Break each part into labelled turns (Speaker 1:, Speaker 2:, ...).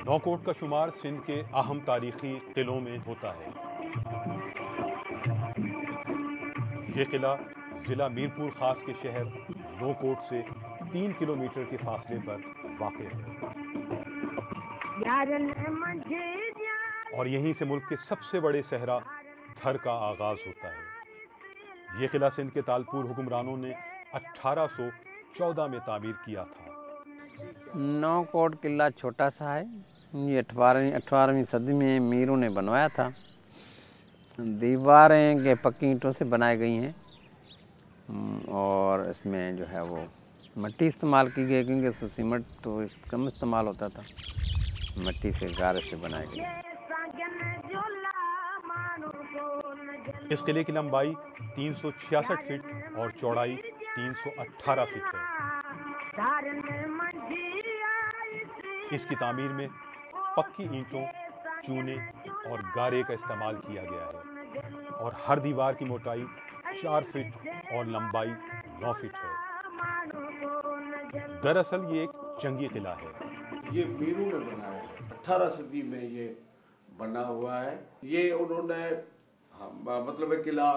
Speaker 1: नौकोट का शुमार सिंध के अहम तारीखी किलों में होता है। ये किला जिला मीरपुर खास के शहर नौकोट से 3 किलोमीटर के फासले पर वाक़ है और यहीं से मुल्क के सबसे बड़े सहरा थर का आगाज होता है। ये किला सिंध के तालपुर हुक्मरानों ने 1814 में तामीर किया था।
Speaker 2: नौकोट किला छोटा सा है। ये 18वीं सदी में मीरों ने बनवाया था। दीवारें के पक्की ईंटों से बनाई गई हैं और इसमें जो है वो मिट्टी इस्तेमाल की गई, क्योंकि सीमेंट तो कम इस्तेमाल होता था। मिट्टी से गारे से बनाई गई।
Speaker 1: इस किले की लंबाई 366 फीट और चौड़ाई 318 फीट है। इसकी तामीर में पक्की ईंटों, चूने और गारे का इस्तेमाल किया गया है और हर दीवार की मोटाई 4 फीट और लंबाई 9 फीट है। दरअसल ये एक जंगी किला है।
Speaker 3: ये मीरों ने बनाया है, 18 सदी में ये बना हुआ है। ये उन्होंने मतलब है किला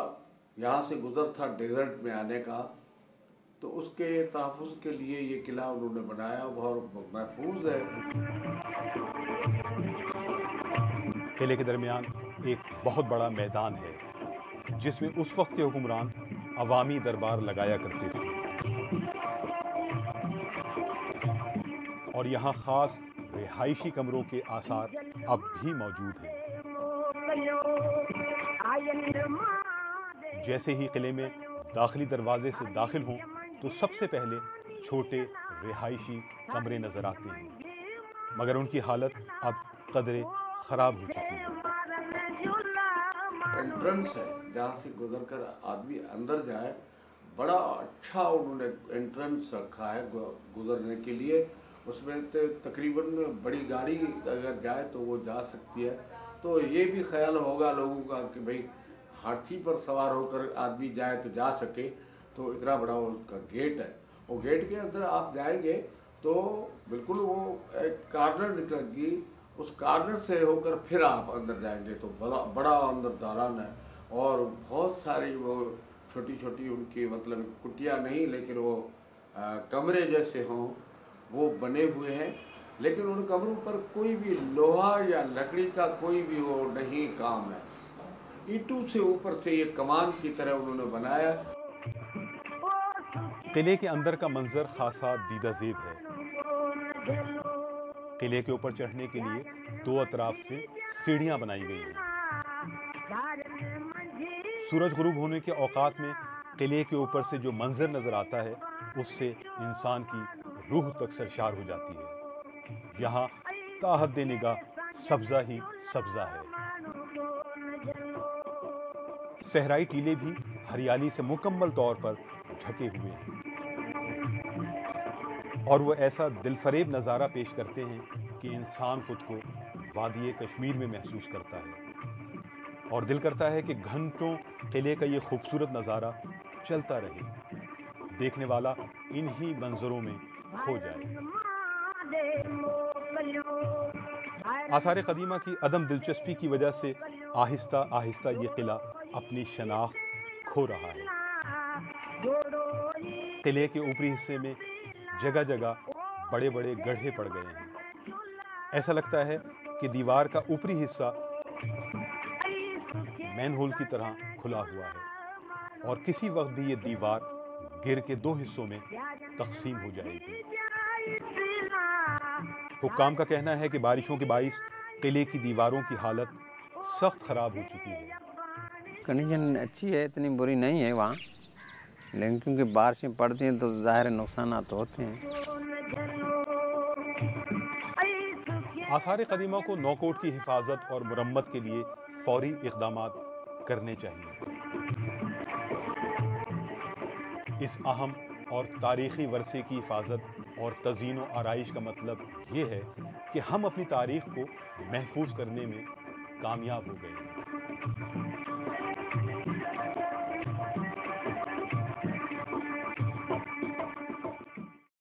Speaker 3: यहाँ से गुजर था डेजर्ट में आने का, तो उसके तहफ़्फ़ुज़ के लिए ये किला उन्होंने बनाया, बहुत महफूज है।
Speaker 1: किले के दरमियान एक बहुत बड़ा मैदान है जिसमें उस वक्त के हुक्मरान अवामी दरबार लगाया करते थे और यहाँ खास रिहायशी कमरों के आसार अब भी मौजूद हैं। जैसे ही किले में दाखिली दरवाजे से दाखिल हों तो सबसे पहले छोटे रिहायशी कमरे नजर आते हैं, मगर उनकी हालत अब कदरे खराब हो चुकी है।
Speaker 3: एंट्रेंस है जहाँ से गुजर कर आदमी अंदर जाए, बड़ा अच्छा उन्होंने एंट्रेंस रखा है गुजरने के लिए। उसमें तकरीबन बड़ी गाड़ी अगर जाए तो वो जा सकती है। तो ये भी ख्याल होगा लोगों का कि भाई हाथी पर सवार होकर आदमी जाए तो जा सके, तो इतना बड़ा उसका गेट है। वो गेट के अंदर आप जाएंगे तो बिल्कुल वो एक कार्नर निकलेगी, उस कार्नर से होकर फिर आप अंदर जाएंगे तो बड़ा अंदर दालान है और बहुत सारी वो छोटी छोटी उनकी मतलब कुटिया नहीं लेकिन वो कमरे जैसे हों वो बने हुए हैं, लेकिन उन कमरों पर कोई भी लोहा या लकड़ी का कोई भी वो नहीं काम है। ईंटों से ऊपर से ये कमान की तरह उन्होंने बनाया।
Speaker 1: किले के अंदर का मंजर खासा दीदाजेब है। किले के ऊपर चढ़ने के लिए दो अतराफ से सीढ़ियां बनाई गई हैं। सूरज गुरूब होने के औकात में किले के ऊपर से जो मंजर नजर आता है उससे इंसान की रूह तक सरशार हो जाती है। यहाँ ताहद निगाह सब्जा ही सब्जा है। सहराई टीले भी हरियाली से मुकम्मल तौर पर ढके हुए हैं और वो ऐसा दिलफरेब नज़ारा पेश करते हैं कि इंसान खुद को वादी कश्मीर में महसूस करता है और दिल करता है कि घंटों किले का ये खूबसूरत नज़ारा चलता रहे, देखने वाला इन्हीं मंजरों में खो जाए। आसार कदीमा की अदम दिलचस्पी की वजह से आहिस्ता आहिस्ता ये किला अपनी शनाख्त खो रहा है। किले के ऊपरी हिस्से में जगह जगह बड़े बड़े गड्ढे पड़ गए हैं। ऐसा लगता है कि दीवार का ऊपरी हिस्सा मैनहोल की तरह खुला हुआ है और किसी वक्त भी ये दीवार गिर के दो हिस्सों में तकसीम हो जाएगी। हुक्काम का कहना है कि बारिशों के बाइस किले की दीवारों की हालत सख्त खराब हो चुकी है।
Speaker 2: कंडीशन अच्छी है, इतनी बुरी नहीं है वहाँ, लेकिन क्योंकि बारिशें पड़ती हैं तो ज़ाहिर नुकसान तो होते हैं।
Speaker 1: आसार कदीमा को नौकोट की हिफाजत और मुरम्मत के लिए फौरी इक़दामात करने चाहिए। इस अहम और तारीख़ी वरसे की हिफाजत और तज़ीन व आराइश का मतलब ये है कि हम अपनी तारीख़ को महफूज करने में कामयाब हो गए हैं।